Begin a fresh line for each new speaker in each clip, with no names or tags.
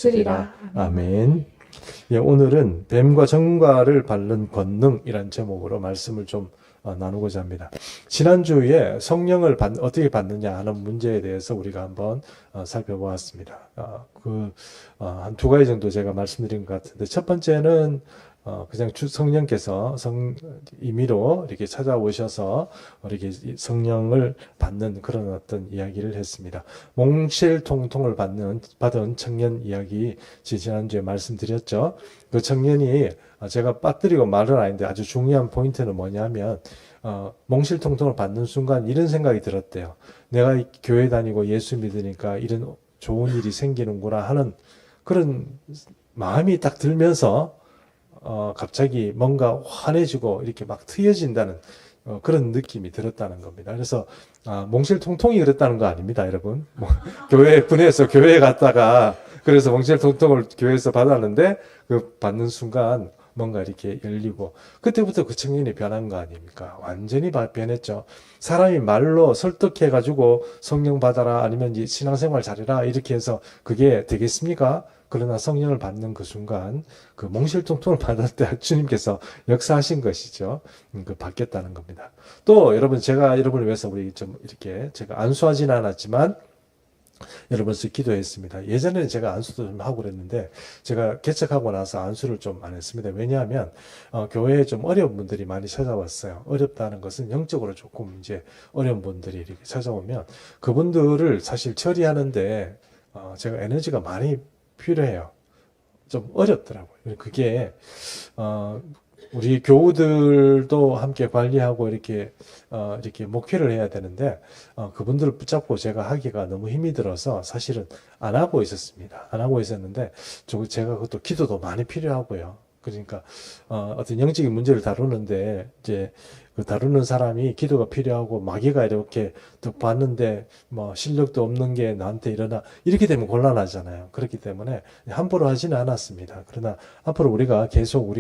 없으리라.
아멘. 예, 오늘은 뱀과 정과를 밟는 권능이란 제목으로 말씀을 좀 나누고자 합니다. 지난주에 성령을 어떻게 받느냐 하는 문제에 대해서 우리가 한번 살펴보았습니다. 한 두 가지 정도 제가 말씀드린 것 같은데, 첫 번째는 그냥 성령께서 임의로 이렇게 찾아오셔서 이렇게 성령을 받는 그런 어떤 이야기를 했습니다. 몽실통통을 받은 청년 이야기 지난주에 말씀드렸죠. 그 청년이 제가 빠뜨리고 말은 아닌데 아주 중요한 포인트는 뭐냐면 몽실통통을 받는 순간 이런 생각이 들었대요. 내가 교회 다니고 예수 믿으니까 이런 좋은 일이 생기는구나 하는 그런 마음이 딱 들면서 갑자기 뭔가 환해지고 이렇게 막 트여진다는 그런 느낌이 들었다는 겁니다. 그래서 몽실통통이 그랬다는 거 아닙니다, 여러분. 교회 분해서 교회에 갔다가 그래서 몽실통통을 교회에서 받았는데 그 받는 순간 뭔가 이렇게 열리고 그때부터 그 청년이 변한 거 아닙니까? 완전히 변했죠. 사람이 말로 설득해가지고 성령 받아라 아니면 신앙생활 잘해라 이렇게 해서 그게 되겠습니까? 그러나 성령을 받는 그 순간 그 몽실통통을 받을 때 주님께서 역사하신 것이죠. 바뀌었다는 겁니다. 또 여러분, 제가 여러분을 위해서 우리 좀 이렇게 제가 안수하지는 않았지만 여러분께 기도했습니다. 예전에는 제가 안수도 좀 하고 그랬는데 제가 개척하고 나서 안수를 좀 안 했습니다. 왜냐하면 교회에 좀 어려운 분들이 많이 찾아왔어요. 어렵다는 것은 영적으로 조금 이제 어려운 분들이 이렇게 찾아오면 그분들을 사실 처리하는데 제가 에너지가 많이 필요해요. 좀 어렵더라고요. 그게 우리 교우들도 함께 관리하고 이렇게 목회를 해야 되는데 그분들을 붙잡고 제가 하기가 너무 힘이 들어서 사실은 안 하고 있었습니다. 안 하고 있었는데 제가 그것도 기도도 많이 필요하고요. 그러니까 어떤 영적인 문제를 다루는데 이제 그 다루는 사람이 기도가 필요하고 마귀가 이렇게 또 봤는데 뭐 실력도 없는 게 나한테 일어나 이렇게 되면 곤란하잖아요. 그렇기 때문에 함부로 하지는 않았습니다. 그러나 앞으로 우리가 계속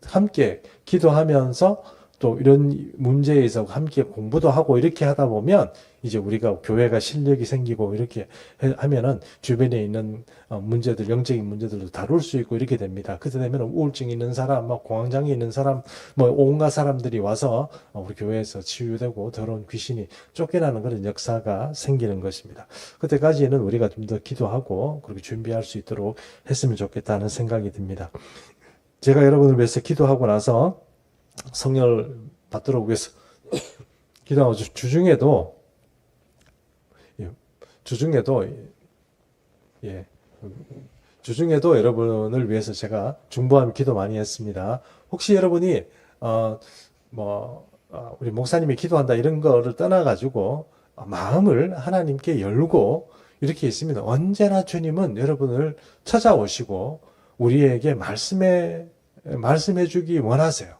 함께 기도하면서 또 이런 문제에서 함께 공부도 하고 이렇게 하다 보면 이제 우리가 교회가 실력이 생기고 이렇게 하면은 주변에 있는 문제들, 영적인 문제들도 다룰 수 있고 이렇게 됩니다. 그때 되면 우울증 있는 사람, 막 공황장애 있는 사람, 뭐 온갖 사람들이 와서 우리 교회에서 치유되고 더러운 귀신이 쫓겨나는 그런 역사가 생기는 것입니다. 그때까지는 우리가 좀 더 기도하고 그렇게 준비할 수 있도록 했으면 좋겠다는 생각이 듭니다. 제가 여러분을 위해서 기도하고 나서 성령을 받도록 위해서 기도하고 주중에도 여러분을 위해서 제가 중보하며 기도 많이 했습니다. 혹시 여러분이 우리 목사님이 기도한다 이런 거를 떠나가지고 마음을 하나님께 열고 이렇게 있으면 언제나 주님은 여러분을 찾아오시고 우리에게 말씀해 주기 원하세요.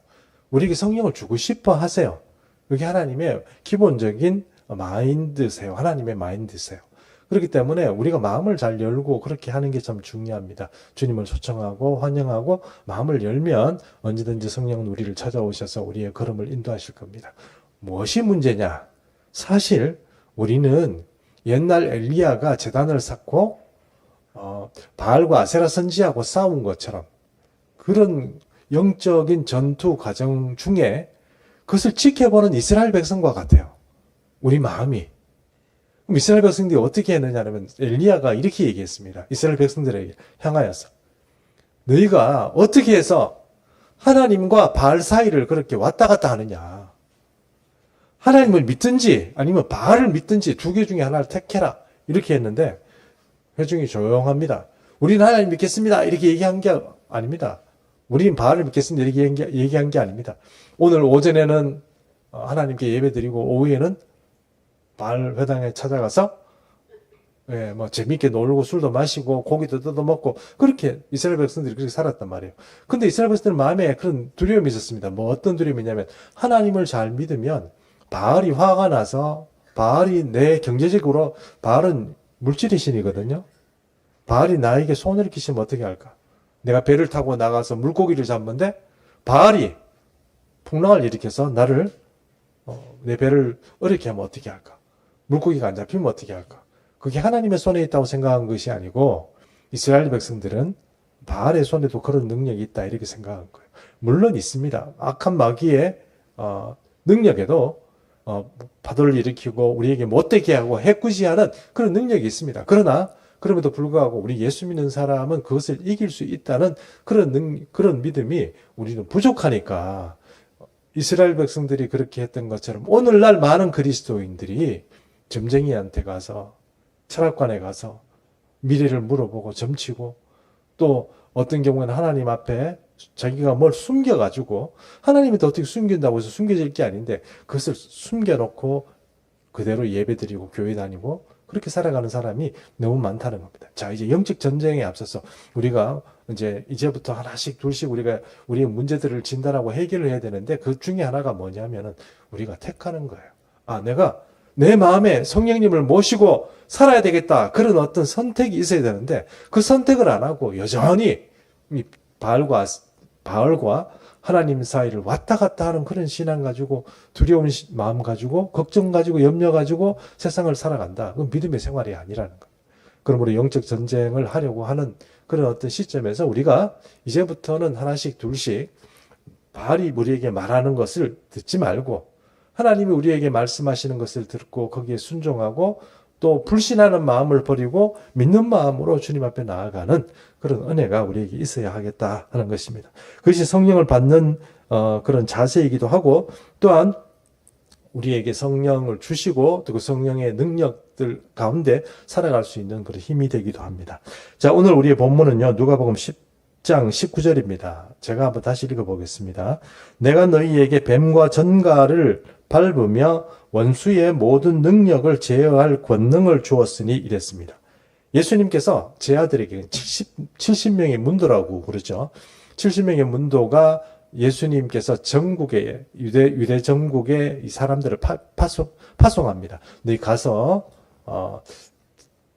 우리에게 성령을 주고 싶어 하세요. 그게 하나님의 기본적인 마인드세요. 하나님의 마인드세요. 그렇기 때문에 우리가 마음을 잘 열고 그렇게 하는 게 참 중요합니다. 주님을 초청하고 환영하고 마음을 열면 언제든지 성령은 우리를 찾아오셔서 우리의 걸음을 인도하실 겁니다. 무엇이 문제냐? 사실 우리는 옛날 엘리야가 제단을 쌓고 바알과 아세라 선지하고 싸운 것처럼 그런 영적인 전투 과정 중에 그것을 지켜보는 이스라엘 백성과 같아요. 우리 마음이. 그럼 이스라엘 백성들이 어떻게 했느냐면 엘리야가 이렇게 얘기했습니다. 이스라엘 백성들에게 향하여서 너희가 어떻게 해서 하나님과 바알 사이를 그렇게 왔다 갔다 하느냐. 하나님을 믿든지 아니면 바알을 믿든지 두 개 중에 하나를 택해라. 이렇게 했는데 회중이 조용합니다. 우리는 하나님 믿겠습니다. 이렇게 얘기한 게 아닙니다. 우리는 바알을 믿겠습니다. 이렇게 얘기한 게 아닙니다. 오늘 오전에는 하나님께 예배드리고 오후에는 바알 회당에 찾아가서 재밌게 놀고 술도 마시고 고기도 뜯어먹고 그렇게 이스라엘 백성들이 그렇게 살았단 말이에요. 근데 이스라엘 백성들 마음에 그런 두려움이 있었습니다. 어떤 두려움이냐면 하나님을 잘 믿으면 바알이 화가 나서 바알이 내 경제적으로 바알은 물질의 신이거든요. 바알이 나에게 손을 끼치면 어떻게 할까? 내가 배를 타고 나가서 물고기를 잡는데 바알이 풍랑을 일으켜서 나를 내 배를 어렵게 하면 어떻게 할까? 물고기가 안 잡히면 어떻게 할까? 그게 하나님의 손에 있다고 생각한 것이 아니고 이스라엘 백성들은 바알의 손에도 그런 능력이 있다 이렇게 생각한 거예요. 물론 있습니다. 악한 마귀의 능력에도 파도를 일으키고 우리에게 못되게 하고 해꾸지하는 그런 능력이 있습니다. 그러나 그럼에도 불구하고 우리 예수 믿는 사람은 그것을 이길 수 있다는 그런 믿음이 우리는 부족하니까 이스라엘 백성들이 그렇게 했던 것처럼 오늘날 많은 그리스도인들이 점쟁이한테 가서 철학관에 가서 미래를 물어보고 점치고 또 어떤 경우에는 하나님 앞에 자기가 뭘 숨겨가지고 하나님이 또 어떻게 숨긴다고 해서 숨겨질 게 아닌데 그것을 숨겨놓고 그대로 예배드리고 교회 다니고 그렇게 살아가는 사람이 너무 많다는 겁니다. 자, 이제 영적 전쟁에 앞서서 우리가 이제부터 하나씩 둘씩 우리가 우리의 문제들을 진단하고 해결을 해야 되는데 그 중에 하나가 뭐냐면은 우리가 택하는 거예요. 내가 내 마음에 성령님을 모시고 살아야 되겠다. 그런 어떤 선택이 있어야 되는데 그 선택을 안 하고 여전히 이 바알과 하나님 사이를 왔다 갔다 하는 그런 신앙 가지고 두려운 마음 가지고 걱정 가지고 염려 가지고 세상을 살아간다. 그건 믿음의 생활이 아니라는 거예요. 그러므로 영적 전쟁을 하려고 하는 그런 어떤 시점에서 우리가 이제부터는 하나씩 둘씩 바알이 우리에게 말하는 것을 듣지 말고 하나님이 우리에게 말씀하시는 것을 듣고 거기에 순종하고 또 불신하는 마음을 버리고 믿는 마음으로 주님 앞에 나아가는 그런 은혜가 우리에게 있어야 하겠다 하는 것입니다. 그것이 성령을 받는 그런 자세이기도 하고 또한 우리에게 성령을 주시고 또 그 성령의 능력들 가운데 살아갈 수 있는 그런 힘이 되기도 합니다. 자, 오늘 우리의 본문은요. 누가복음 10장 19절입니다. 제가 한번 다시 읽어보겠습니다. 내가 너희에게 뱀과 전갈을 밟으며 원수의 모든 능력을 제어할 권능을 주었으니 이랬습니다. 예수님께서 제 아들에게 70명의 문도라고 그러죠. 70명의 문도가 예수님께서 전국에 유대 전국에 이 사람들을 파송합니다. 너희 가서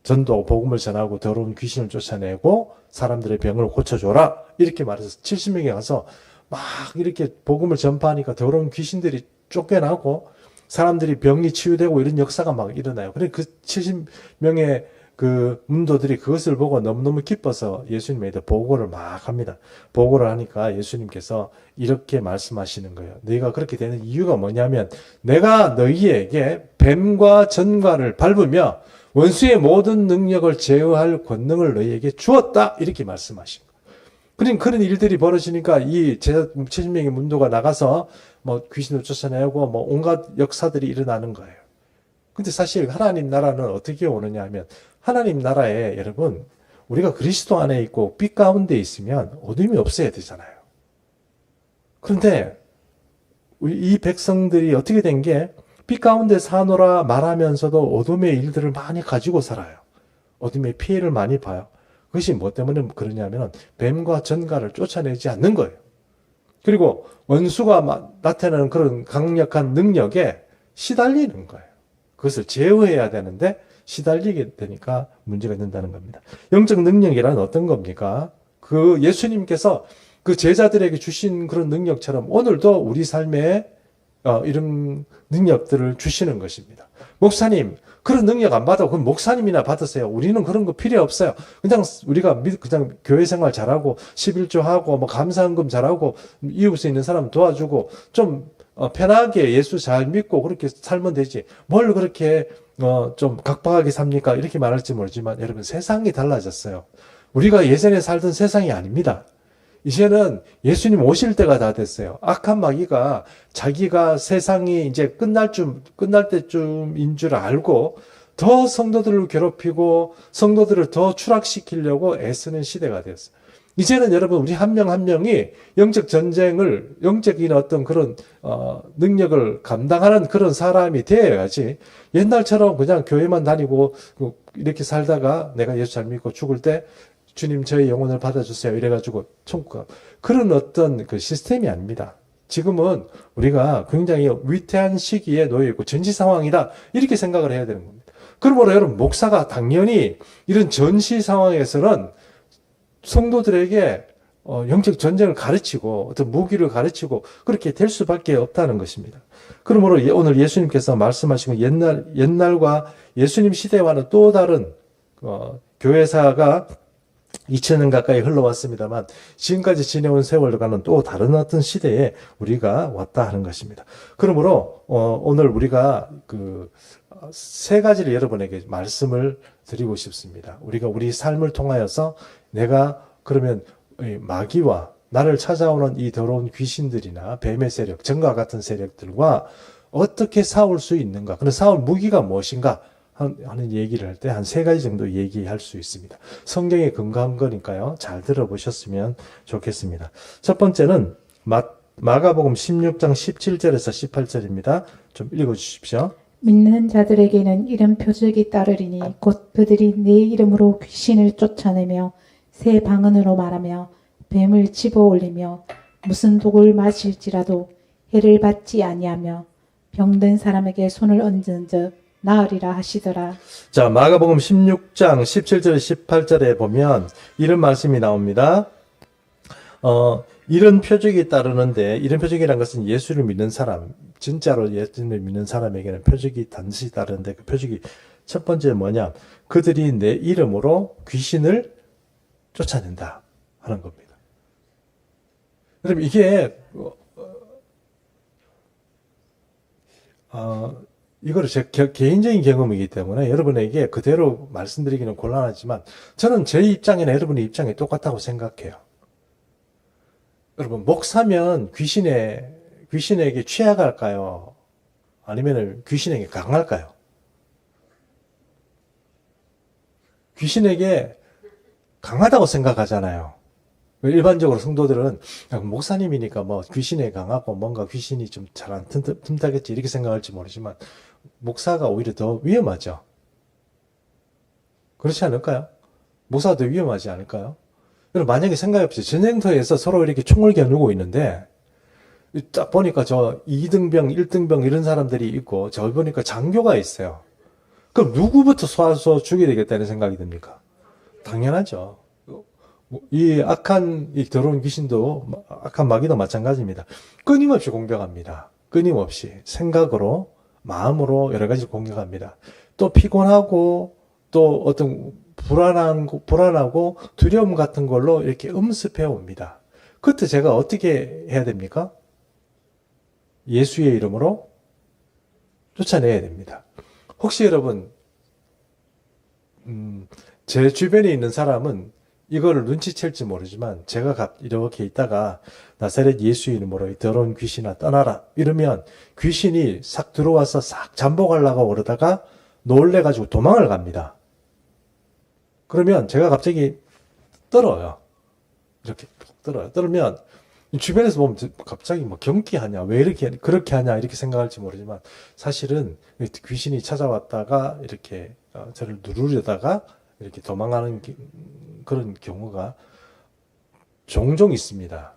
전도 복음을 전하고 더러운 귀신을 쫓아내고 사람들의 병을 고쳐줘라 이렇게 말해서 70명이 가서 막 이렇게 복음을 전파하니까 더러운 귀신들이 쫓겨나고 사람들이 병이 치유되고 이런 역사가 막 일어나요. 그래 그 70명의 그 문도들이 그것을 보고 너무너무 기뻐서 예수님에게 보고를 막 합니다. 보고를 하니까 예수님께서 이렇게 말씀하시는 거예요. 너희가 그렇게 되는 이유가 뭐냐면 내가 너희에게 뱀과 전갈을 밟으며 원수의 모든 능력을 제어할 권능을 너희에게 주었다. 이렇게 말씀하신 거예요. 그런 일들이 벌어지니까 이 70명의 문도가 나가서 뭐 귀신을 쫓아내고 뭐 온갖 역사들이 일어나는 거예요. 근데 사실 하나님 나라는 어떻게 오느냐 하면 하나님 나라에 여러분 우리가 그리스도 안에 있고 빛 가운데 있으면 어둠이 없어야 되잖아요. 그런데 이 백성들이 어떻게 된 게 빛 가운데 사노라 말하면서도 어둠의 일들을 많이 가지고 살아요. 어둠의 피해를 많이 봐요. 그것이 뭐 때문에 그러냐면 뱀과 전갈을 쫓아내지 않는 거예요. 그리고 원수가 나타내는 그런 강력한 능력에 시달리는 거예요. 그것을 제어해야 되는데 시달리게 되니까 문제가 된다는 겁니다. 영적 능력이란 어떤 겁니까? 그 예수님께서 그 제자들에게 주신 그런 능력처럼 오늘도 우리 삶에 이런 능력들을 주시는 것입니다. 목사님, 그런 능력 안 받아. 그럼 목사님이나 받으세요. 우리는 그런 거 필요 없어요. 그냥 우리가 그냥 교회 생활 잘하고 11조 하고 뭐 감사헌금 잘하고 이웃에 있는 사람 도와주고 좀 편하게 예수 잘 믿고 그렇게 살면 되지. 뭘 그렇게 좀 각박하게 삽니까? 이렇게 말할지 모르지만 여러분 세상이 달라졌어요. 우리가 예전에 살던 세상이 아닙니다. 이제는 예수님 오실 때가 다 됐어요. 악한 마귀가 자기가 세상이 이제 끝날 때쯤인 줄 알고 더 성도들을 괴롭히고 성도들을 더 추락시키려고 애쓰는 시대가 됐어요. 이제는 여러분 우리 한 명 한 명이 영적 전쟁을 영적인 어떤 그런 능력을 감당하는 그런 사람이 되어야지 옛날처럼 그냥 교회만 다니고 이렇게 살다가 내가 예수 잘 믿고 죽을 때 주님 저의 영혼을 받아주세요 이래가지고 천국 가 그런 어떤 그 시스템이 아닙니다. 지금은 우리가 굉장히 위태한 시기에 놓여 있고 전시 상황이다 이렇게 생각을 해야 되는 겁니다. 그러므로 여러분 목사가 당연히 이런 전시 상황에서는 성도들에게 영적 전쟁을 가르치고 어떤 무기를 가르치고 그렇게 될 수밖에 없다는 것입니다. 그러므로 오늘 예수님께서 말씀하신 옛날과 예수님 시대와는 또 다른 교회사가 2000년 가까이 흘러왔습니다만 지금까지 지내온 세월과는 또 다른 어떤 시대에 우리가 왔다 하는 것입니다. 그러므로 오늘 우리가 그 세 가지를 여러분에게 말씀을 드리고 싶습니다. 우리가 우리 삶을 통하여서 내가 그러면 마귀와 나를 찾아오는 이 더러운 귀신들이나 뱀의 세력, 전과 같은 세력들과 어떻게 싸울 수 있는가? 그런 싸울 무기가 무엇인가? 하는 얘기를 할 때 한 세 가지 정도 얘기할 수 있습니다. 성경에 근거한 거니까요. 잘 들어보셨으면 좋겠습니다. 첫 번째는 마가복음 16장 17절에서 18절입니다. 좀 읽어주십시오.
믿는 자들에게는 이런 표적이 따르리니 곧 그들이 내 이름으로 귀신을 쫓아내며 새 방언으로 말하며 뱀을 집어 올리며 무슨 독을 마실지라도 해를 받지 아니하며 병든 사람에게 손을 얹은 즉 나으리라 하시더라.
자, 마가복음 16장 17절 18절에 보면 이런 말씀이 나옵니다. 이런 표적이 따르는데, 이런 표적이라는 것은 예수를 믿는 사람, 진짜로 예수를 믿는 사람에게는 표적이 단지 따르는데, 그 표적이 첫 번째 뭐냐? 그들이 내 이름으로 귀신을 쫓아낸다 하는 겁니다. 여러분, 이게 이거를 제 개인적인 경험이기 때문에 여러분에게 그대로 말씀드리기는 곤란하지만 저는 제 입장이나 여러분의 입장이 똑같다고 생각해요. 여러분, 목사면 귀신에게 취약할까요? 아니면 귀신에게 강할까요? 귀신에게 강하다고 생각하잖아요. 일반적으로 성도들은 목사님이니까 뭐 귀신에 강하고 뭔가 귀신이 좀 잘 안 틈타겠지 이렇게 생각할지 모르지만 목사가 오히려 더 위험하죠. 그렇지 않을까요? 목사가 더 위험하지 않을까요? 여러분, 만약에 생각해보세요. 전쟁터에서 서로 이렇게 총을 겨누고 있는데 딱 보니까 저 2등병, 1등병 이런 사람들이 있고 저 보니까 장교가 있어요. 그럼 누구부터 쏴서 죽여야 되겠다는 생각이 듭니까? 당연하죠. 이 악한 이 더러운 귀신도 악한 마귀도 마찬가지입니다. 끊임없이 공격합니다. 끊임없이 생각으로 마음으로 여러 가지를 공격합니다. 또 피곤하고 또 어떤 불안하고 두려움 같은 걸로 이렇게 음습해 옵니다. 그때 제가 어떻게 해야 됩니까? 예수의 이름으로 쫓아내야 됩니다. 혹시 여러분 제 주변에 있는 사람은 이거를 눈치챌지 모르지만 제가 이렇게 있다가 나사렛 예수 이름으로 이 더러운 귀신아 떠나라 이러면 귀신이 싹 들어와서 싹 잠복하려고 그러다가 놀래가지고 도망을 갑니다. 그러면 제가 갑자기 떨어요. 이렇게 떨어요. 떨면 주변에서 보면 갑자기 뭐 경기하냐 왜 이렇게 그렇게 하냐 이렇게 생각할지 모르지만 사실은 귀신이 찾아왔다가 이렇게 저를 누르려다가 이렇게 도망가는 그런 경우가 종종 있습니다.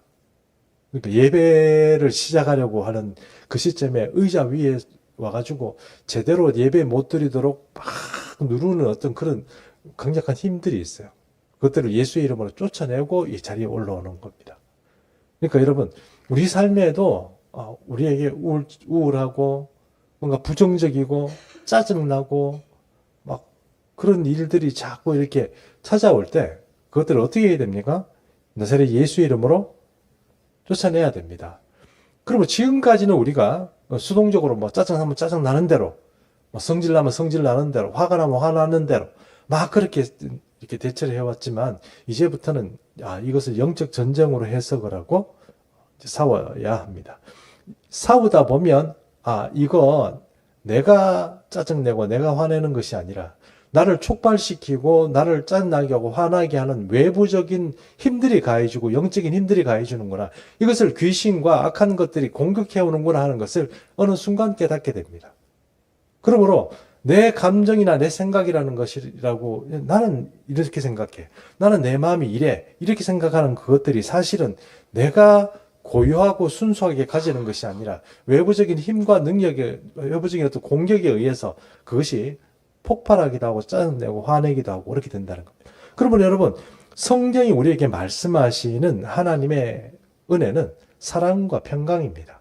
그러니까 예배를 시작하려고 하는 그 시점에 의자 위에 와가지고 제대로 예배 못 드리도록 막 누르는 어떤 그런 강력한 힘들이 있어요. 그것들을 예수의 이름으로 쫓아내고 이 자리에 올라오는 겁니다. 그러니까 여러분, 우리 삶에도 우리에게 우울하고 뭔가 부정적이고 짜증나고 막 그런 일들이 자꾸 이렇게 찾아올 때 그것들을 어떻게 해야 됩니까? 나사렛 예수 이름으로 쫓아내야 됩니다. 그러면 지금까지는 우리가 수동적으로 뭐 짜증나면 짜증나는 대로, 뭐 성질나면 성질나는 대로, 화가 나면 화나는 대로 막 그렇게 이렇게 대처를 해왔지만 이제부터는 이것을 영적 전쟁으로 해석을 하고 싸워야 합니다. 싸우다 보면 이거 내가 짜증내고 내가 화내는 것이 아니라 나를 촉발시키고 나를 짜증나게 하고 화나게 하는 외부적인 힘들이 가해주고 영적인 힘들이 가해주는구나. 이것을 귀신과 악한 것들이 공격해오는구나 하는 것을 어느 순간 깨닫게 됩니다. 그러므로 내 감정이나 내 생각이라는 것이라고 나는 이렇게 생각해. 나는 내 마음이 이래. 이렇게 생각하는 그것들이 사실은 내가 고유하고 순수하게 가지는 것이 아니라 외부적인 힘과 능력에, 외부적인 어떤 공격에 의해서 그것이 폭발하기도 하고 짜증내고 화내기도 하고 그렇게 된다는 겁니다. 그러면 여러분, 성경이 우리에게 말씀하시는 하나님의 은혜는 사랑과 평강입니다.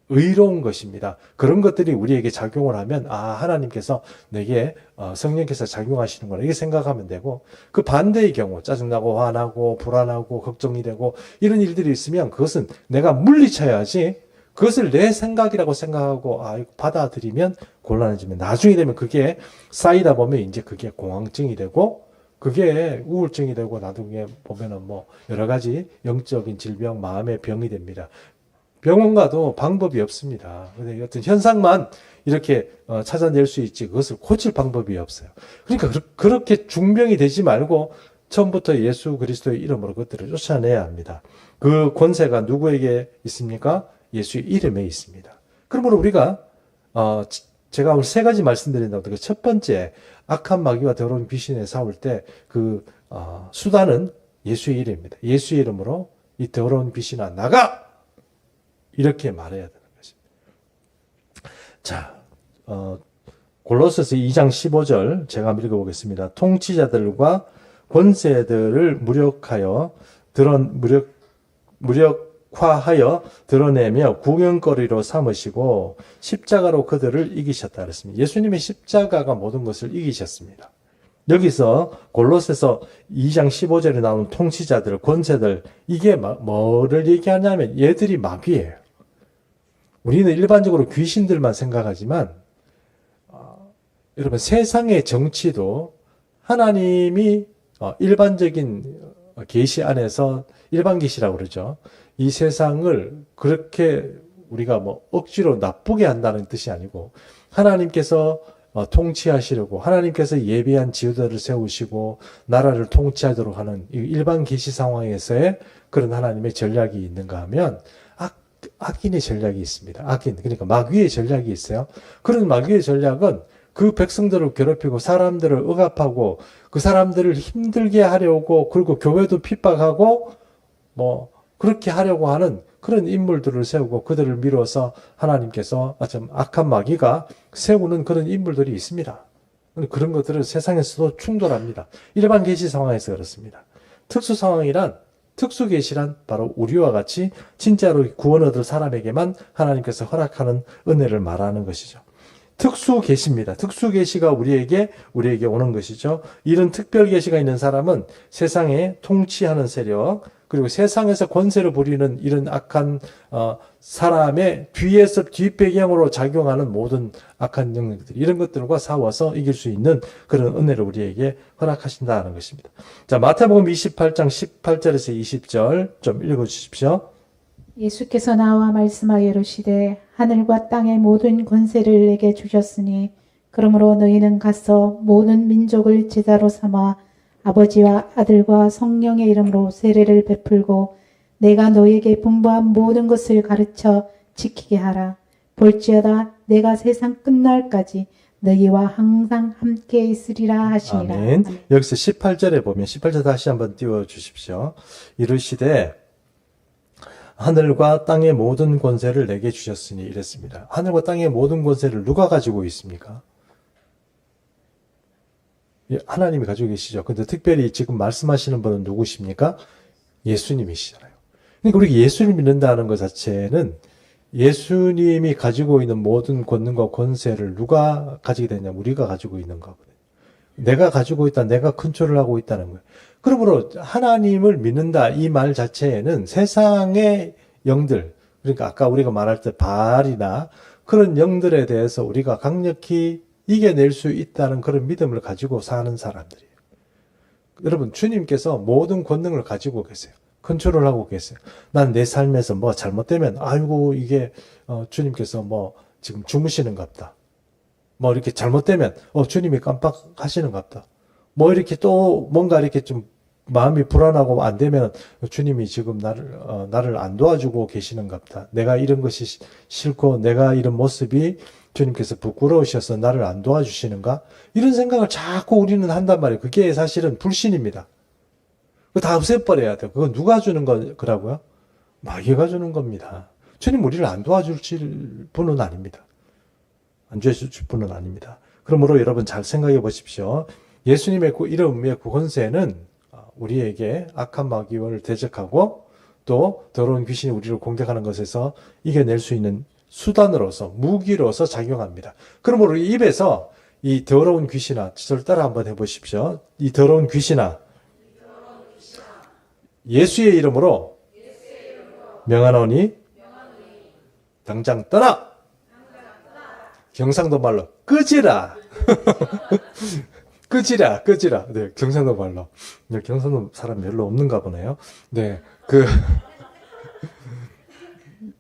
의로운 것입니다. 그런 것들이 우리에게 작용을 하면 하나님께서 내게 성령께서 작용하시는구나 이렇게 생각하면 되고, 그 반대의 경우 짜증나고 화나고 불안하고 걱정이 되고 이런 일들이 있으면 그것은 내가 물리쳐야지, 그것을 내 생각이라고 생각하고 이거 받아들이면 곤란해지면 나중에 되면 그게 쌓이다 보면 이제 그게 공황증이 되고 그게 우울증이 되고 나중에 보면은 뭐 여러 가지 영적인 질병, 마음의 병이 됩니다. 병원 가도 방법이 없습니다. 근데 어떤 현상만 이렇게 찾아낼 수 있지 그것을 고칠 방법이 없어요. 그러니까 그렇게 중병이 되지 말고 처음부터 예수 그리스도의 이름으로 그것들을 쫓아내야 합니다. 그 권세가 누구에게 있습니까? 예수의 이름에 있습니다. 그러므로 우리가 제가 오늘 세 가지 말씀드린다고 그 첫 번째 악한 마귀와 더러운 귀신에 싸울 때 그 수단은 예수의 이름입니다. 예수의 이름으로 이 더러운 귀신아 나가! 이렇게 말해야 되는 것입니다. 자, 골로새서 2장 15절 제가 한번 읽어보겠습니다. 통치자들과 권세들을 무력화하여 드러내며 구경거리로 삼으시고 십자가로 그들을 이기셨다 그랬습니다. 예수님의 십자가가 모든 것을 이기셨습니다. 여기서 골로새서 2장 15절에 나오는 통치자들, 권세들, 이게 뭐를 얘기하냐면 얘들이 마귀예요. 우리는 일반적으로 귀신들만 생각하지만 여러분 세상의 정치도 하나님이 일반적인 계시 안에서 일반 계시라고 그러죠. 이 세상을 그렇게 우리가 뭐 억지로 나쁘게 한다는 뜻이 아니고 하나님께서 통치하시려고 하나님께서 예비한 지도자를 세우시고 나라를 통치하도록 하는 일반 계시 상황에서의 그런 하나님의 전략이 있는가 하면 악인의 전략이 있습니다. 악인, 그러니까 마귀의 전략이 있어요. 그런 마귀의 전략은 그 백성들을 괴롭히고 사람들을 억압하고 그 사람들을 힘들게 하려고, 그리고 교회도 핍박하고 뭐 그렇게 하려고 하는 그런 인물들을 세우고 그들을 미뤄서 하나님께서 좀 악한 마귀가 세우는 그런 인물들이 있습니다. 그런 것들은 세상에서도 충돌합니다. 일반 계시 상황에서 그렇습니다. 특수 상황이란, 특수 계시란 바로 우리와 같이 진짜로 구원 얻을 사람에게만 하나님께서 허락하는 은혜를 말하는 것이죠. 특수 계시입니다. 특수 계시가 우리에게 오는 것이죠. 이런 특별 계시가 있는 사람은 세상에 통치하는 세력, 그리고 세상에서 권세를 부리는 이런 악한 사람의 뒤에서 뒷배경으로 작용하는 모든 악한 능력들, 이런 것들과 싸워서 이길 수 있는 그런 은혜를 우리에게 허락하신다는 것입니다. 자, 마태복음 28장 18절에서 20절 좀 읽어주십시오.
예수께서 나와 말씀하여 이르시되 하늘과 땅의 모든 권세를 내게 주셨으니 그러므로 너희는 가서 모든 민족을 제자로 삼아 아버지와 아들과 성령의 이름으로 세례를 베풀고 내가 너희에게 분부한 모든 것을 가르쳐 지키게 하라. 볼지어다 내가 세상 끝날까지 너희와 항상 함께 있으리라 하시니라.
아멘. 여기서 18절에 보면 18절 다시 한번 띄워주십시오. 이르시되 하늘과 땅의 모든 권세를 내게 주셨으니 이랬습니다. 하늘과 땅의 모든 권세를 누가 가지고 있습니까? 하나님이 가지고 계시죠. 근데 특별히 지금 말씀하시는 분은 누구십니까? 예수님이시잖아요. 그러니까 우리가 예수를 믿는다는 것 자체는 예수님이 가지고 있는 모든 권능과 권세를 누가 가지게 되냐면 우리가 가지고 있는 거거든요. 내가 가지고 있다, 내가 컨트롤을 하고 있다는 거예요. 그러므로 하나님을 믿는다 이 말 자체에는 세상의 영들, 그러니까 아까 우리가 말할 때 바알이나 그런 영들에 대해서 우리가 강력히 이겨낼 수 있다는 그런 믿음을 가지고 사는 사람들이에요. 여러분, 주님께서 모든 권능을 가지고 계세요. 컨트롤하고 계세요. 난 내 삶에서 뭐 잘못되면 아이고 이게 주님께서 뭐 지금 주무시는갑다. 뭐 이렇게 잘못되면 주님이 깜빡하시는갑다. 뭐 이렇게 또 뭔가 이렇게 좀 마음이 불안하고 안 되면 주님이 지금 나를 안 도와주고 계시는갑다. 내가 이런 것이 싫고 내가 이런 모습이 주님께서 부끄러우셔서 나를 안 도와주시는가? 이런 생각을 자꾸 우리는 한단 말이에요. 그게 사실은 불신입니다. 그거 다 없애버려야 돼요. 그건 누가 주는 거라고요? 마귀가 주는 겁니다. 주님 우리를 안 도와줄 분은 아닙니다. 안 도와줄 분은 아닙니다. 그러므로 여러분 잘 생각해 보십시오. 예수님의 그 이름의 그 권세는 우리에게 악한 마귀를 대적하고 또 더러운 귀신이 우리를 공격하는 것에서 이겨낼 수 있는 수단으로서, 무기로서 작용합니다. 그러므로 우리 입에서 이 더러운 귀신아, 저를 따라 한번 해보십시오. 이 더러운 귀신아, 예수의 이름으로 명하노니 당장 떠나! 경상도 말로 끄지라! 끄지라, 끄지라. 네, 경상도 말로. 네, 경상도 사람 별로 없는가 보네요. 네,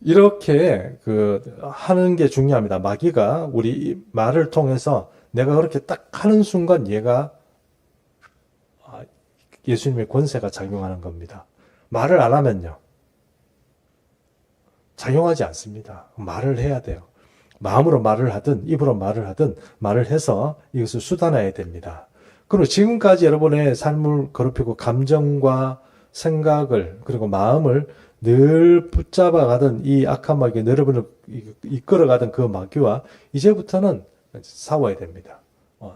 이렇게 하는 게 중요합니다. 마귀가 우리 말을 통해서 내가 그렇게 딱 하는 순간 얘가 예수님의 권세가 작용하는 겁니다. 말을 안 하면요. 작용하지 않습니다. 말을 해야 돼요. 마음으로 말을 하든 입으로 말을 하든 말을 해서 이것을 수단화해야 됩니다. 그리고 지금까지 여러분의 삶을 괴롭히고 감정과 생각을 그리고 마음을 늘 붙잡아가던 이 악한 마귀가 여러분을 이끌어가던 그 마귀와 이제부터는 싸워야 됩니다.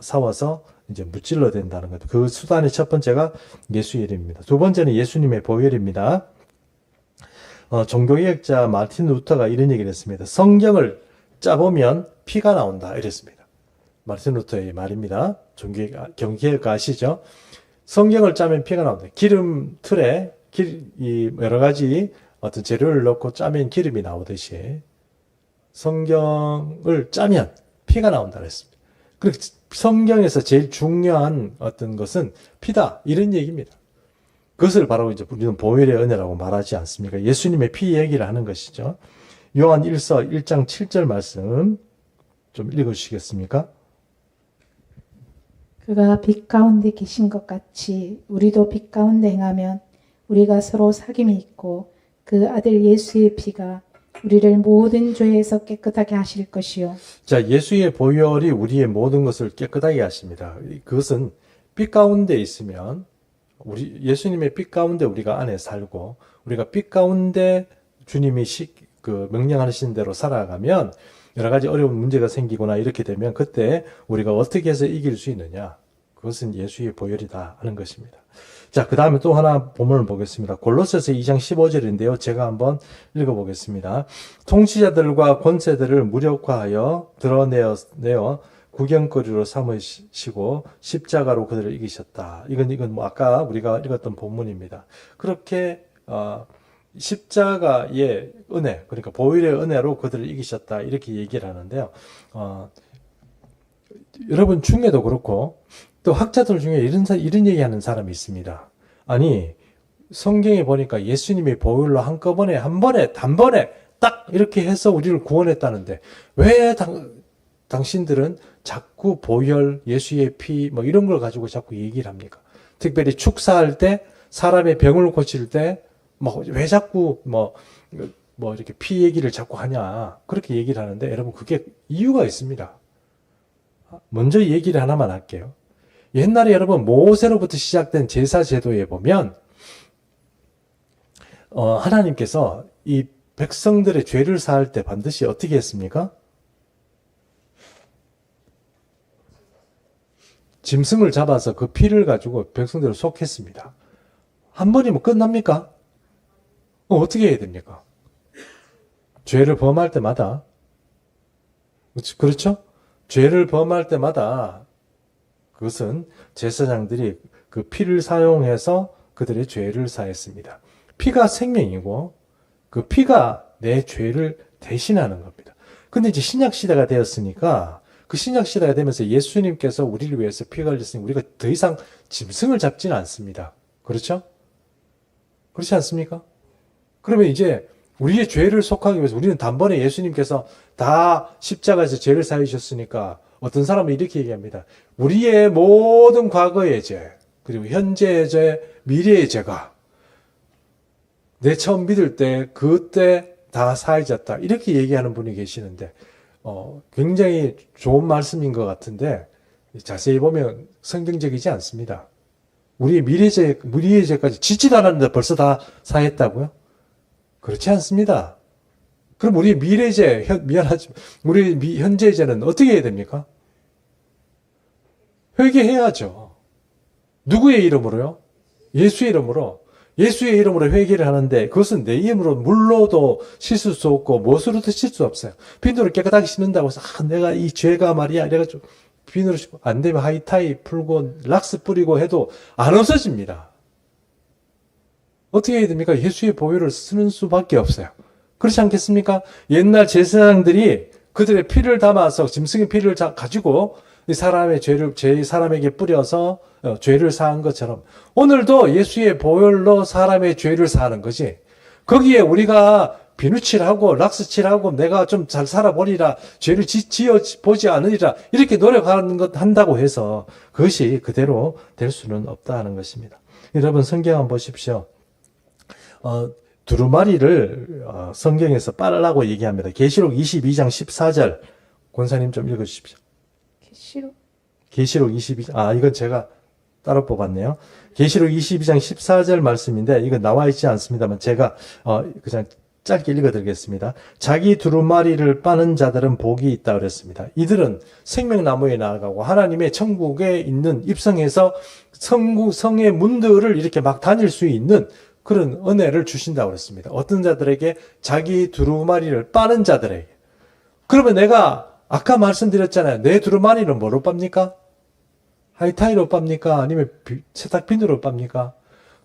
싸워서 이제 무찔러야 된다는 거죠. 그 수단의 첫 번째가 예수의 이름입니다. 두 번째는 예수님의 보혈입니다. 종교개혁자 마틴 루터가 이런 얘기를 했습니다. 성경을 짜보면 피가 나온다 이랬습니다. 마틴 루터의 말입니다. 종교개혁 아시죠? 성경을 짜면 피가 나온다. 기름 틀에 여러 가지 어떤 재료를 넣고 짜면 기름이 나오듯이 성경을 짜면 피가 나온다 그랬습니다. 그리고 성경에서 제일 중요한 어떤 것은 피다 이런 얘기입니다. 그것을 바로 이제 우리는 보혈의 은혜라고 말하지 않습니까? 예수님의 피 얘기를 하는 것이죠. 요한 1서 1장 7절 말씀 좀 읽어주시겠습니까?
그가 빛 가운데 계신 것 같이 우리도 빛 가운데 행하면 우리가 서로 사귐이 있고 그 아들 예수의 피가 우리를 모든 죄에서 깨끗하게 하실 것이요.
자, 예수의 보혈이 우리의 모든 것을 깨끗하게 하십니다. 그것은 빛 가운데 있으면 예수님의 빛 가운데 우리가 안에 살고 우리가 빛 가운데 주님이 명령하신 대로 살아가면 여러 가지 어려운 문제가 생기거나 이렇게 되면 그때 우리가 어떻게 해서 이길 수 있느냐? 그것은 예수의 보혈이다 하는 것입니다. 자, 그 다음에 또 하나 본문을 보겠습니다. 골로새서 2장 15절인데요. 제가 한번 읽어보겠습니다. 통치자들과 권세들을 무력화하여 드러내어 구경거리로 삼으시고 십자가로 그들을 이기셨다. 이건 뭐 아까 우리가 읽었던 본문입니다. 그렇게 십자가의 은혜, 그러니까 보혈의 은혜로 그들을 이기셨다. 이렇게 얘기를 하는데요. 여러분 중에도 그렇고 또 학자들 중에 이런 얘기하는 사람이 있습니다. 아니 성경에 보니까 예수님이 보혈로 단번에 딱 이렇게 해서 우리를 구원했다는데 왜 당신들은 자꾸 보혈, 예수의 피 뭐 이런 걸 가지고 자꾸 얘기를 합니까? 특별히 축사할 때 사람의 병을 고칠 때 왜 자꾸 이렇게 피 얘기를 자꾸 하냐 그렇게 얘기를 하는데 여러분 그게 이유가 있습니다. 먼저 얘기를 하나만 할게요. 옛날에 여러분 모세로부터 시작된 제사 제도에 보면 하나님께서 이 백성들의 죄를 사할 때 반드시 어떻게 했습니까? 짐승을 잡아서 그 피를 가지고 백성들을 속했습니다. 한 번이면 끝납니까? 어떻게 해야 됩니까? 죄를 범할 때마다 그렇죠? 죄를 범할 때마다 그것은 제사장들이 그 피를 사용해서 그들의 죄를 사했습니다. 피가 생명이고 그 피가 내 죄를 대신하는 겁니다. 근데 이제 신약 시대가 되었으니까 그 신약 시대가 되면서 예수님께서 우리를 위해서 피가 흘렸으니 우리가 더 이상 짐승을 잡지는 않습니다. 그렇죠? 그렇지 않습니까? 그러면 이제 우리의 죄를 속하기 위해서 우리는 단번에 예수님께서 다 십자가에서 죄를 사하셨으니까 어떤 사람은 이렇게 얘기합니다. 우리의 모든 과거의 죄, 그리고 현재의 죄, 미래의 죄가 내 처음 믿을 때 그때 다 사해졌다. 이렇게 얘기하는 분이 계시는데 굉장히 좋은 말씀인 것 같은데 자세히 보면 성경적이지 않습니다. 우리의 미래의 죄까지 짓지도 않았는데 벌써 다 사했다고요? 그렇지 않습니다. 그럼 우리의 미래죄, 미안하지만 우리의 현재의 죄는 어떻게 해야 됩니까? 회개해야죠. 누구의 이름으로요? 예수의 이름으로. 예수의 이름으로 회개를 하는데 그것은 내 이름으로 물로도 씻을 수 없고 무엇으로도 씻을 수 없어요. 비누로 깨끗하게 씻는다고 해서 내가 이 죄가 말이야 이래가지고 비누로 씻고 안 되면 하이타이 풀고 락스 뿌리고 해도 안 없어집니다. 어떻게 해야 됩니까? 예수의 보혈을 쓰는 수밖에 없어요. 그렇지 않겠습니까? 옛날 제사장들이 그들의 피를 담아서 짐승의 피를 가지고 이 사람의 죄를 사람에게 뿌려서 죄를 사한 것처럼 오늘도 예수의 보혈로 사람의 죄를 사하는 거지. 거기에 우리가 비누칠하고 락스칠하고 내가 좀 잘 살아보리라, 죄를 지어 보지 않으리라 이렇게 노력하는 것 한다고 해서 그것이 그대로 될 수는 없다 하는 것입니다. 여러분 성경 한번 보십시오. 두루마리를 성경에서 빨라고 얘기합니다. 계시록 22장 14절 권사님 좀 읽어주십시오. 계시록 22장 이건 제가 따로 뽑았네요. 계시록 22장 14절 말씀인데 이건 나와 있지 않습니다만 제가 그냥 짧게 읽어드리겠습니다. 자기 두루마리를 빠는 자들은 복이 있다 그랬습니다. 이들은 생명나무에 나아가고 하나님의 천국에 있는 입성해서 성의 문들을 이렇게 막 다닐 수 있는 그런 은혜를 주신다고 그랬습니다. 어떤 자들에게? 자기 두루마리를 빠는 자들에게. 그러면 내가 아까 말씀드렸잖아요. 내 두루마리는 뭐로 빱니까? 하이타이로 빱니까? 아니면 세탁 비누로 빱니까?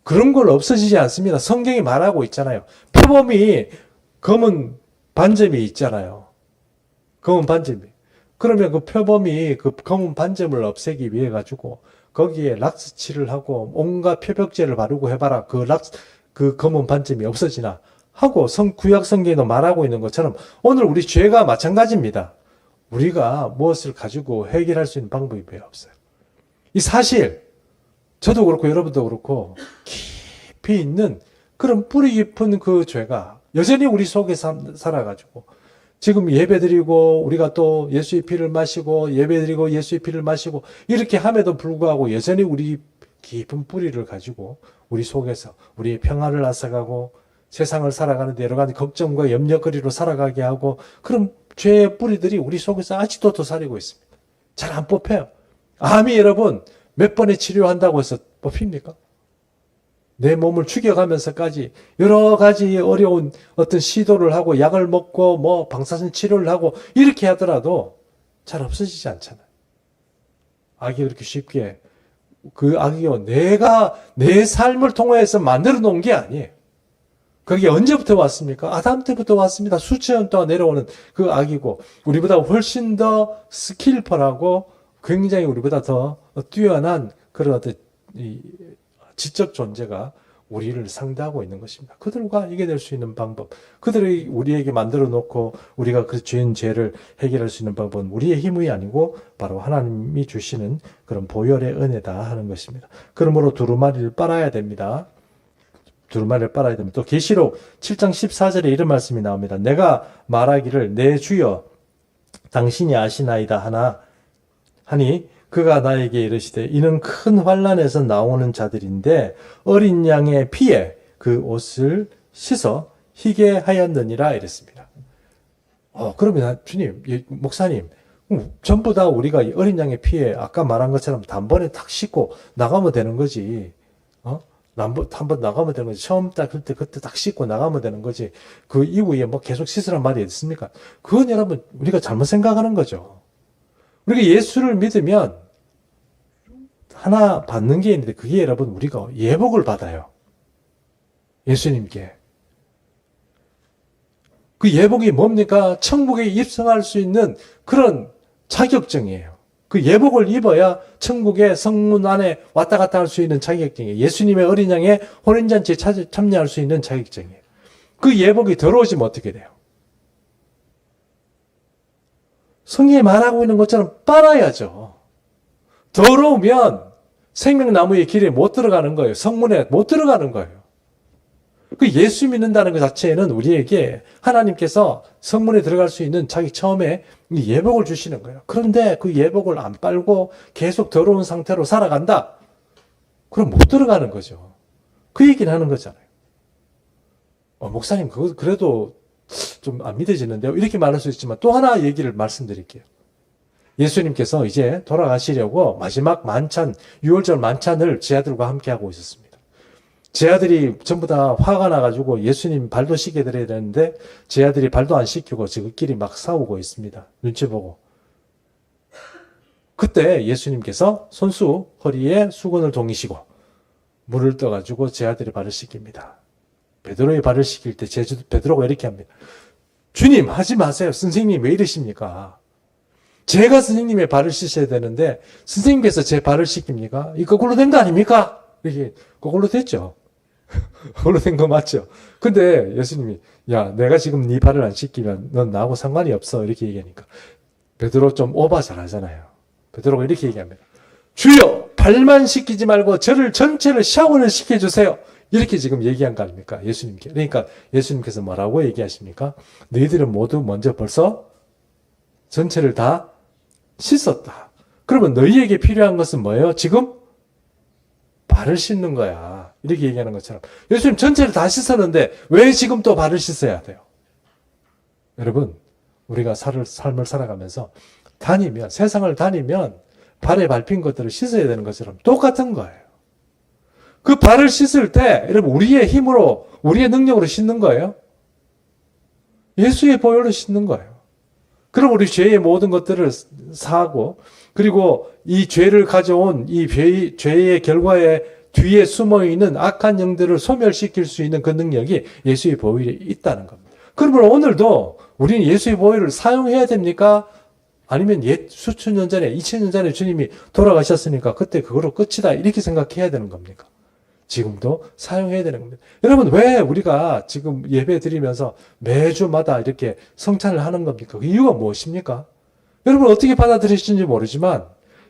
그런 걸 없어지지 않습니다. 성경이 말하고 있잖아요. 표범이 검은 반점이 있잖아요. 검은 반점이. 그러면 그 표범이 그 검은 반점을 없애기 위해 가지고 거기에 락스칠을 하고 온갖 표벽제를 바르고 해봐라. 그 검은 반점이 없어지나 하고 구약 성경에도 말하고 있는 것처럼 오늘 우리 죄가 마찬가지입니다. 우리가 무엇을 가지고 해결할 수 있는 방법이 왜 없어요. 이 사실 저도 그렇고 여러분도 그렇고 깊이 있는 그런 뿌리 깊은 그 죄가 여전히 우리 속에 살아가지고 지금 예배드리고 우리가 또 예수의 피를 마시고 예배드리고 예수의 피를 마시고 이렇게 함에도 불구하고 여전히 우리 깊은 뿌리를 가지고 우리 속에서 우리의 평화를 앗아가고 세상을 살아가는데 여러 가지 걱정과 염려거리로 살아가게 하고 그런 죄의 뿌리들이 우리 속에서 아직도 도사리고 있습니다. 잘 안 뽑혀요. 암이 여러분 몇 번의 치료한다고 해서 뽑힙니까? 내 몸을 죽여가면서까지 여러 가지 어려운 어떤 시도를 하고 약을 먹고 뭐 방사선 치료를 하고 이렇게 하더라도 잘 없어지지 않잖아요. 악이 그렇게 쉽게 그 악이요 내가 내 삶을 통해서 만들어 놓은 게 아니에요. 그게 언제부터 왔습니까? 아담 때부터 왔습니다. 수천 년 동안 내려오는 그 악이고 우리보다 훨씬 더 스킬풀하고 굉장히 우리보다 더 뛰어난 그런 어떤 지적 존재가 우리를 상대하고 있는 것입니다. 그들과 이겨낼 수 있는 방법, 그들이 우리에게 만들어 놓고 우리가 그 죄를 해결할 수 있는 방법은 우리의 힘이 아니고 바로 하나님이 주시는 그런 보혈의 은혜다 하는 것입니다. 그러므로 두루마리를 빨아야 됩니다. 두루마리를 빨아야 됩니다. 또 계시록 7장 14절에 이런 말씀이 나옵니다. 내가 말하기를 내 주여 당신이 아시나이다 하니 그가 나에게 이르시되 이는 큰 환난에서 나오는 자들인데 어린 양의 피에 그 옷을 씻어 희게 하였느니라 이랬습니다. 그러면 주님, 목사님, 전부 다 우리가 어린 양의 피에 아까 말한 것처럼 단번에 탁 씻고 나가면 되는 거지. 한번 나가면 되는 거지. 처음 딱 그때 딱 씻고 나가면 되는 거지. 그 이후에 뭐 계속 씻으란 말이 있습니까? 그건 여러분 우리가 잘못 생각하는 거죠. 우리가 예수를 믿으면 하나 받는 게 있는데 그게 여러분 우리가 예복을 받아요. 예수님께. 그 예복이 뭡니까? 천국에 입성할 수 있는 그런 자격증이에요. 그 예복을 입어야 천국의 성문 안에 왔다 갔다 할 수 있는 자격증이에요. 예수님의 어린 양의 혼인잔치에 참여할 수 있는 자격증이에요. 그 예복이 더러워지면 어떻게 돼요? 성경에 말하고 있는 것처럼 빨아야죠. 더러우면 생명나무의 길에 못 들어가는 거예요. 성문에 못 들어가는 거예요. 그 예수 믿는다는 것 자체는 우리에게 하나님께서 성문에 들어갈 수 있는 자기 처음에 예복을 주시는 거예요. 그런데 그 예복을 안 빨고 계속 더러운 상태로 살아간다? 그럼 못 들어가는 거죠. 그 얘기는 하는 거잖아요. 목사님, 그거 그래도 좀 안 믿어지는데요. 이렇게 말할 수 있지만 또 하나 얘기를 말씀드릴게요. 예수님께서 이제 돌아가시려고 마지막 만찬, 6월절 만찬을 제자들과 함께 하고 있었습니다. 제 아들이 전부 다 화가 나가지고 예수님 발도 씻겨드려야 되는데 제 아들이 발도 안 씻기고 저끼리 막 싸우고 있습니다. 눈치 보고. 그때 예수님께서 손수 허리에 수건을 동이시고 물을 떠가지고 제 아들의 발을 씻깁니다. 베드로의 발을 씻길 때 베드로가 이렇게 합니다. 주님 하지 마세요. 선생님 왜 이러십니까? 제가 선생님의 발을 씻어야 되는데 선생님께서 제 발을 씻깁니까? 이거 거꾸로 된 거 아닙니까? 이렇게 거꾸로 됐죠. 거꾸로 된 거 맞죠? 근데 예수님이 야 내가 지금 네 발을 안 씻기면 넌 나하고 상관이 없어 이렇게 얘기하니까 베드로 좀 오바 잘하잖아요. 베드로가 이렇게 얘기합니다. 주여 발만 씻기지 말고 저를 전체를 샤워를 시켜주세요. 이렇게 지금 얘기한 거 아닙니까? 예수님께. 그러니까 예수님께서 뭐라고 얘기하십니까? 너희들은 모두 먼저 벌써 전체를 다 씻었다. 그러면 너희에게 필요한 것은 뭐예요? 지금 발을 씻는 거야. 이렇게 얘기하는 것처럼. 예수님 전체를 다 씻었는데 왜 지금 또 발을 씻어야 돼요? 여러분, 우리가 삶을 살아가면서 다니면, 세상을 다니면 발에 밟힌 것들을 씻어야 되는 것처럼 똑같은 거예요. 그 발을 씻을 때, 여러분, 우리의 힘으로, 우리의 능력으로 씻는 거예요? 예수의 보혈로 씻는 거예요. 그럼 우리 죄의 모든 것들을 사하고, 그리고 이 죄를 가져온 이 죄의 결과에 뒤에 숨어 있는 악한 영들을 소멸시킬 수 있는 그 능력이 예수의 보혈에 있다는 겁니다. 그러면 오늘도 우리는 예수의 보혈을 사용해야 됩니까? 아니면 수천 년 전에, 2000년 전에 주님이 돌아가셨으니까 그때 그거로 끝이다. 이렇게 생각해야 되는 겁니까? 지금도 사용해야 되는 겁니다. 여러분, 왜 우리가 지금 예배 드리면서 매주마다 이렇게 성찬을 하는 겁니까? 그 이유가 무엇입니까? 여러분, 어떻게 받아들이시는지 모르지만,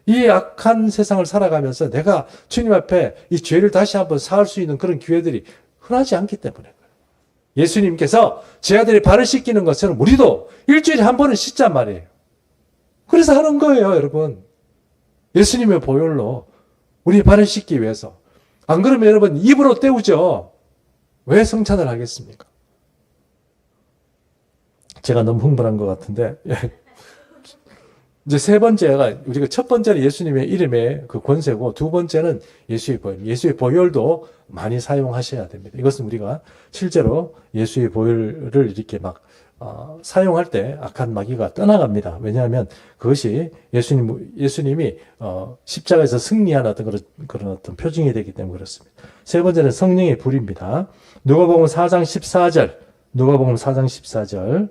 이 악한 세상을 살아가면서 내가 주님 앞에 이 죄를 다시 한번 사할 수 있는 그런 기회들이 흔하지 않기 때문에. 예수님께서 제 아들이 발을 씻기는 것처럼 우리도 일주일에 한 번은 씻잔 말이에요. 그래서 하는 거예요, 여러분. 예수님의 보혈로 우리 발을 씻기 위해서. 안 그러면 여러분 입으로 때우죠. 왜 성찬을 하겠습니까? 제가 너무 흥분한 것 같은데 이제 세 번째가 우리가 첫 번째는 예수님의 이름의 그 권세고 두 번째는 예수의 보혈. 예수의 보혈도 많이 사용하셔야 됩니다. 이것은 우리가 실제로 예수의 보혈을 이렇게 막 사용할 때 악한 마귀가 떠나갑니다. 왜냐하면 그것이 예수님이 십자가에서 승리한 그런 어떤 표징이 되기 때문에 그렇습니다. 세 번째는 성령의 불입니다. 누가복음 4장 14절. 누가복음 4장 14절.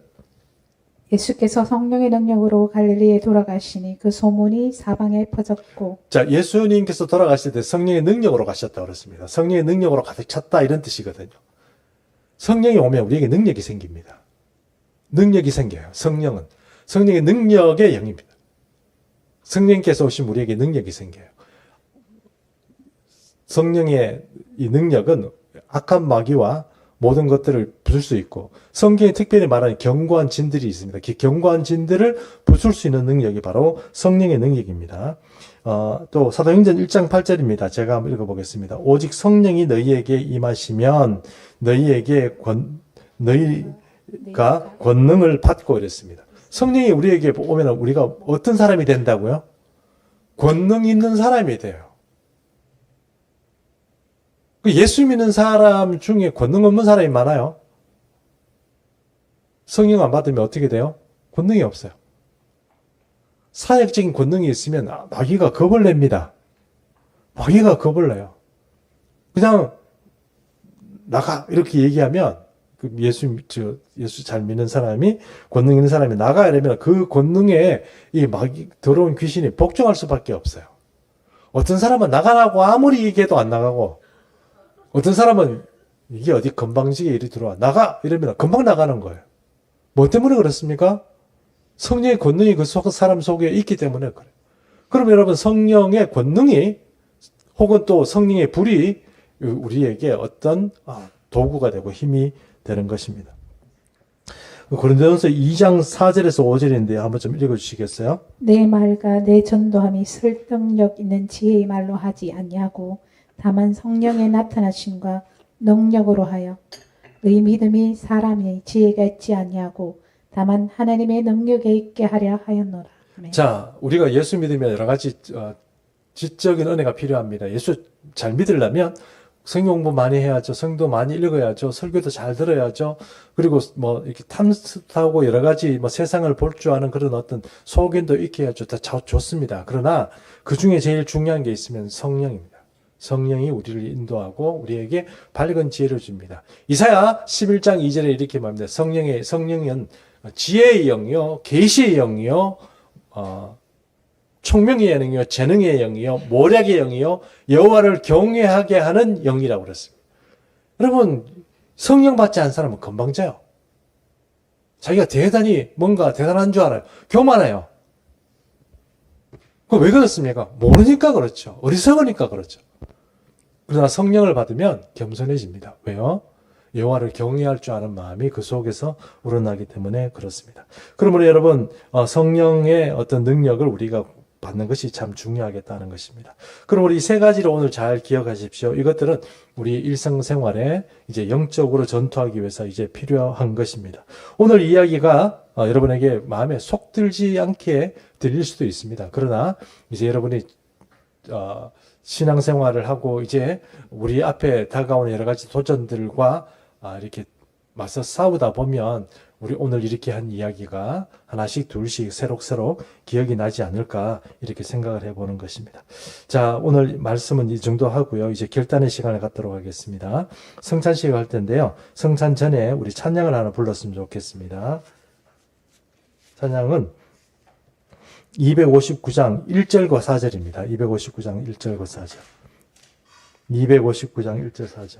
예수께서 성령의 능력으로 갈릴리에 돌아가시니 그 소문이 사방에 퍼졌고.
자, 예수님께서 돌아가실 때 성령의 능력으로 가셨다고 그랬습니다. 성령의 능력으로 가득 찼다 이런 뜻이거든요. 성령이 오면 우리에게 능력이 생깁니다. 능력이 생겨요. 성령의 능력의 영입니다. 성령께서 오시면 우리에게 능력이 생겨요. 성령의 이 능력은 악한 마귀와 모든 것들을 부술 수 있고 성경에 특별히 말하는 견고한 진들이 있습니다. 그 견고한 진들을 부술 수 있는 능력이 바로 성령의 능력입니다. 또 사도행전 1장 8절입니다. 제가 한번 읽어보겠습니다. 오직 성령이 너희에게 임하시면 너희가 권능을 받고 이랬습니다. 성령이 우리에게 오면 우리가 어떤 사람이 된다고요? 권능 있는 사람이 돼요. 예수 믿는 사람 중에 권능 없는 사람이 많아요. 성령 안 받으면 어떻게 돼요? 권능이 없어요. 사역적인 권능이 있으면 마귀가 겁을 냅니다. 마귀가 겁을 내요. 그냥 나가 이렇게 얘기하면 예수 잘 믿는 사람이 권능 있는 사람이 나가 이러면 그 권능에 이 마귀 더러운 귀신이 복종할 수밖에 없어요. 어떤 사람은 나가라고 아무리 얘기해도 안 나가고 어떤 사람은 이게 어디 건방지게 일이 들어와 나가 이러면 금방 나가는 거예요. 뭐 때문에 그렇습니까? 성령의 권능이 그 사람 속에 있기 때문에 그래요. 그럼 여러분 성령의 권능이 혹은 또 성령의 불이 우리에게 어떤 도구가 되고 힘이 되는 것입니다. 고린도전서 2장 4절에서 5절인데 한번 좀 읽어주시겠어요?
내 말과 내 전도함이 설득력 있는 지혜의 말로 하지 아니하고 다만 성령의 나타나심과 능력으로 하여 의 믿음이 사람의 지혜가 있지 아니하고 다만 하나님의 능력에 있게 하려 하였노라. 아멘.
자, 우리가 예수 믿으면 여러 가지 지적인 은혜가 필요합니다. 예수 잘 믿으려면 성경 공부 많이 해야죠. 성도 많이 읽어야죠. 설교도 잘 들어야죠. 그리고 뭐 이렇게 탐스하고 여러 가지 뭐 세상을 볼 줄 아는 그런 어떤 소견도 익혀야죠. 다 좋습니다. 그러나 그 중에 제일 중요한 게 있으면 성령입니다. 성령이 우리를 인도하고 우리에게 밝은 지혜를 줍니다. 이사야 11장 2절에 이렇게 말합니다. 성령은 지혜의 영이요, 계시의 영이요, 총명의 영이요, 재능의 영이요, 모략의 영이요, 여호와를 경외하게 하는 영이라고 그랬습니다. 여러분, 성령 받지 않은 사람은 건방져요. 자기가 대단히 뭔가 대단한 줄 알아요. 교만해요. 왜 그렇습니까? 모르니까 그렇죠. 어리석으니까 그렇죠. 그러나 성령을 받으면 겸손해집니다. 왜요? 여호와를 경외할 줄 아는 마음이 그 속에서 우러나기 때문에 그렇습니다. 그러므로 여러분, 성령의 어떤 능력을 우리가 받는 것이 참 중요하겠다는 것입니다. 그럼 우리 세 가지를 오늘 잘 기억하십시오. 이것들은 우리 일상생활에 이제 영적으로 전투하기 위해서 이제 필요한 것입니다. 오늘 이야기가 여러분에게 마음에 속 들지 않게 들릴 수도 있습니다. 그러나 이제 여러분이 신앙생활을 하고 이제 우리 앞에 다가오는 여러 가지 도전들과 이렇게 맞서 싸우다 보면 우리 오늘 이렇게 한 이야기가 하나씩 둘씩 새록새록 기억이 나지 않을까 이렇게 생각을 해보는 것입니다. 자, 오늘 말씀은 이 정도 하고요. 이제 결단의 시간을 갖도록 하겠습니다. 성찬식을 할 텐데요. 성찬 전에 우리 찬양을 하나 불렀으면 좋겠습니다. 찬양은 259장 1절과 4절입니다. 259장 1절과 4절. 259장 1절 4절.